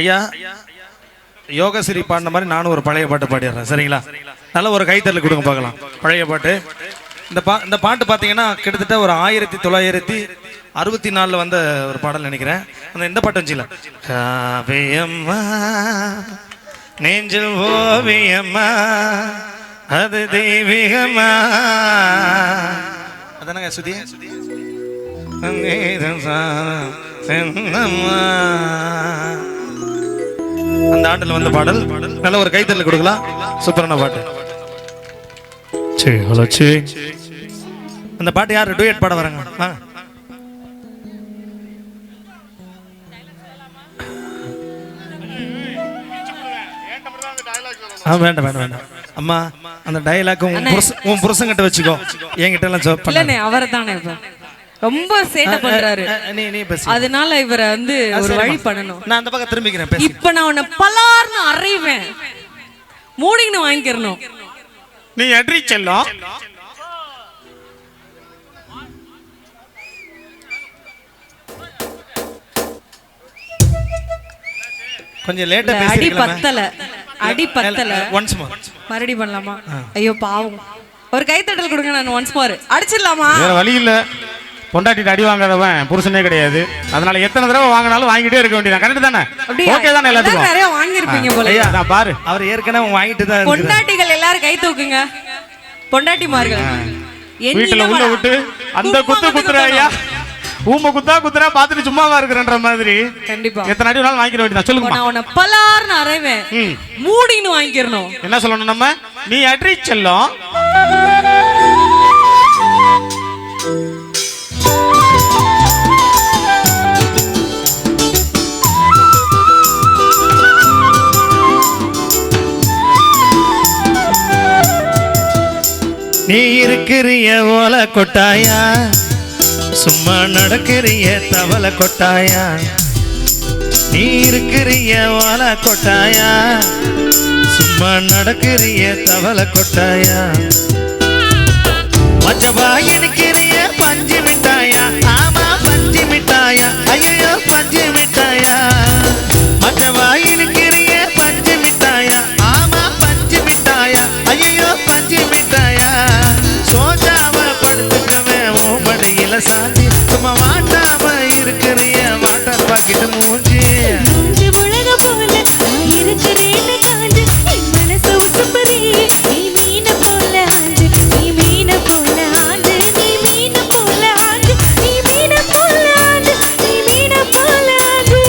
ஐயா யோகஸ்ரீ பாடின மாதிரி நானும் ஒரு பழைய பாட்டு பாடிடுறேன், சரிங்களா? நல்ல ஒரு கைத்தறல் கொடுங்க பார்க்கலாம். பழைய பாட்டு. இந்த பாட்டு பார்த்தீங்கன்னா கிட்டத்தட்ட ஒரு 1964 வந்த ஒரு பாடல் நினைக்கிறேன். இந்த பாட்டு வந்துச்சுல, காவியம்மா நெஞ்சில் ஓவியம்மா அது தெய்வீகமா, அதானங்க சுதி அந்த ஆண்டில் வந்த பாடல். நல்ல ஒரு கைத்தறல் கொடுக்கலாம். சூப்பரான பாட்டு. அந்த பாட்டு யாரு டூயட் பாட வராங்க? வேண்டாம் வேண்டாம் வேண்டாம் அம்மா, அந்த டயலாக் உன் புருஷங்கிட்ட வச்சுக்கோ, என்கிட்ட எல்லாம் அவரை தானே ரொம்ப சேட்டை பண்றாரு, அதனால இவரை வந்து ஒரு வழி பண்ணணும். நான் அந்த பக்கம் திரும்பிக்கிறேன். இப்ப நான் உன்னை பலார்னு அறைவேன், மூடின்னு வாங்கிக்கிறணும். நீ அட்ரி செல்லம். கொஞ்சம் லேட்டா அடி பத்தல, அடி பத்தல. ஒன்ஸ் மோர் மறுபடி பண்ணலாமா? ஐயோ பாவம், ஒரு கைத்தட்டல் கொடுங்க. நான் ஒன்ஸ் மோர் அடிச்சிடலாமா? வேற வழி இல்ல. பொண்டாட்டிட்டு அடி வாங்காதவன் புருஷனே கிடையாது. அதனால எத்தனை தடவை வாங்கினாலும் வாங்கிட்டே இருக்க வேண்டியதான். கரெக்ட் தானே? ஓகே தானே? எல்லாத்துக்கும் நிறைய வாங்கிருப்பீங்க போல. நான் பாரு, அவர் ஏற்கனவே வாங்கிட்டு தான். பொண்டாட்டிகள் எல்லாரும் கை தூக்குங்க. பொண்டாட்டிமார்கள் வீட்டுல உள்ள விட்டு அந்த குத்து குத்துற ஐயா, ஊம குத்துறா பாத்துட்டு சும்மாவா இருக்கிறன்ற மாதிரி. கண்டிப்பா எத்தனை அடி வேணாலும் வாங்கிட வேண்டியதான். சொல்லுங்க. நான் உன்னை பலார்னு அறைவேன், மூடின்னு வாங்கிக்கிறணும். என்ன சொல்லணும் நம்ம? நீ அட்ரி செல்லம். நீ இருக்கிறிய ஓலை கொட்டாயா, சும்மா நடக்கிறிய தவளை கொட்டாயா. நீ இருக்கிறிய ஓலை கொட்டாயா, சும்மா நடக்கிறிய தவளை கொட்டாயா. மச்சவா இருக்கிறிய பஞ்சு மிட்டாயா, ஆமா பஞ்சு மிட்டாயா, ஐயோ பஞ்சு மிட்டாயா. மச்சவா இருக்கிறிய பஞ்சு மிட்டாயா, ஆமா பஞ்சு மிட்டாயா, ஐயோ பஞ்சு மிட்டாயா. சோஜாவ படுத்துக்கவே மடியில சாஞ்சி, சும்மா வாட்டாம இருக்கிறிய வாட்டர் பாக்கிட்டு மூஞ்சி. உலக போல இருக்கிறேன்னு காஞ்சு, மனசு உசுப்பறி. நீ மீன போல ஆஞ்சு, நீ மீன போல ஆஞ்சு, நீ மீன போல ஆஞ்சு, நீ மீன போல ஆஞ்சு, நீ மீன போல ஆஞ்சு.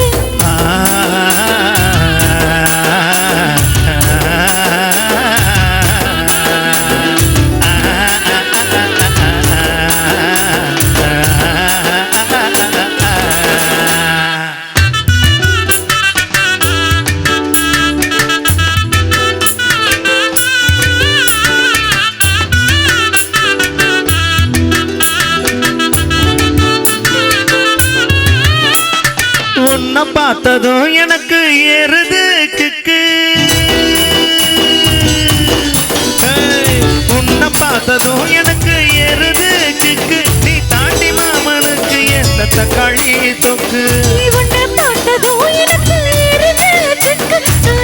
உன்னை பார்த்ததும் எனக்கு ஏறுது கிக்கு, உன்னை பார்த்ததும் எனக்கு ஏறுது கிக்கு. நீ தாண்டி மாமனுக்கு எந்த தக்காளி தொக்கு. நீ உன்னை பார்த்ததும் எனக்கு ஏறுது கிக்கு,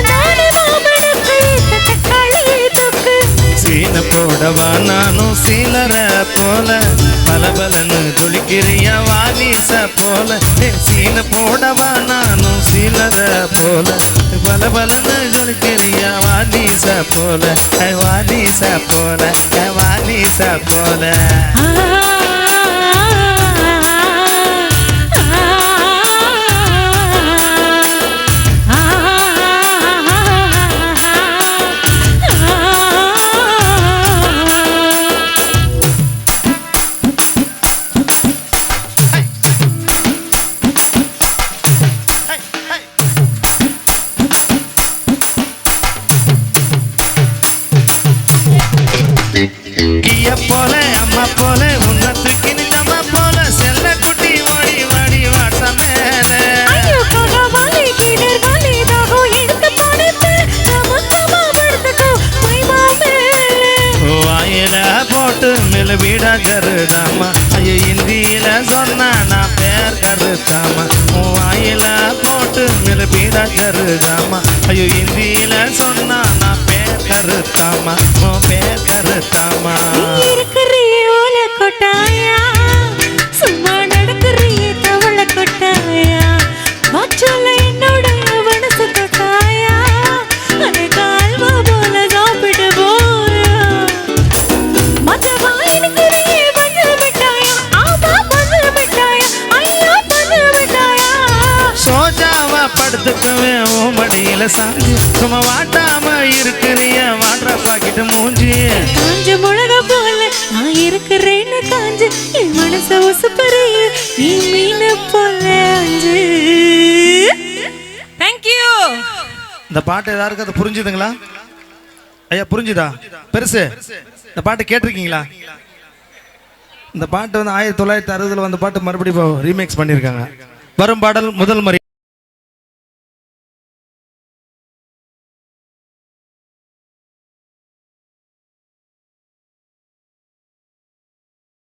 நானே மாமனுக்கு ஏத்த தக்காளி தொக்கு. சீன போடவா நானும் சீலர போல, பலபலன்னு துளிக்கிறிய வாலிச போல. சீன போடவா நானும் சீலர போல, பலபலன்னு துளிக்கிறிய வாலிச போல, வாலிச போல, வாலிச போல. கிய போல அம்மா போல உன்னத்துக்கு நிஜமா போல, செல்ல குட்டி ஓடி வாடி வாட்ட மேல. ஐயோ ககவாலி கிணர் வாலி தாகோ எடுத்து போடுது, நமக்கமா படுத்துக்கோ மைமா மேல. வாயில போட்டு மேல வீடா கருடாமா, ஐயோ இந்தியில சொன்னா நான் பேர் கருத்தாமா. வாயில போட்டு மேல பீடா கருதாமா ஐயோ இந்தியில சொன்னா நான் பேக்கருத்தாமா பேக்கருத்தாமா நீ இருக்கிறியே ஓலை கொட்டாயா சும்மா நடக்கிறியே தவளை கொட்டாயா மாற்றல என்னோட மனசு தொட்டாயா அதை கால்வா போல சாப்பிட்டு போயா மதவா இருக்கிறியே பஞ்சல் மிட்டாயா ஆமா பஞ்சல் மிட்டாயா ஐயா பஞ்சல் மிட்டாயா சோஜாவா படுத்துக்குவேன் உன் மடியில சாஞ்சு சும்மா வாட்டாம இருக்கிறிய வாட்டா பாக்கிட்டு மூஞ்சி காஞ்ச மிளகா போல நான் இருக்கிறேன்னு காஞ்சு என் மனச உசுப்பறியே நீ மீன போல அஞ்சு. தேங்க்யூ. இந்த பாட்டு எல்லாருக்கும் அது புரிஞ்சுதுங்களா ஐயா? புரிஞ்சுதா பெருசு? இந்த பாட்டு கேட்டிருக்கீங்களா? இந்த பாட்டு வந்து 1960 வந்த பாட்டு மறுபடியும் ரீமேக்ஸ் பண்ணியிருக்காங்க. வரும் பாடல் முதல் மரி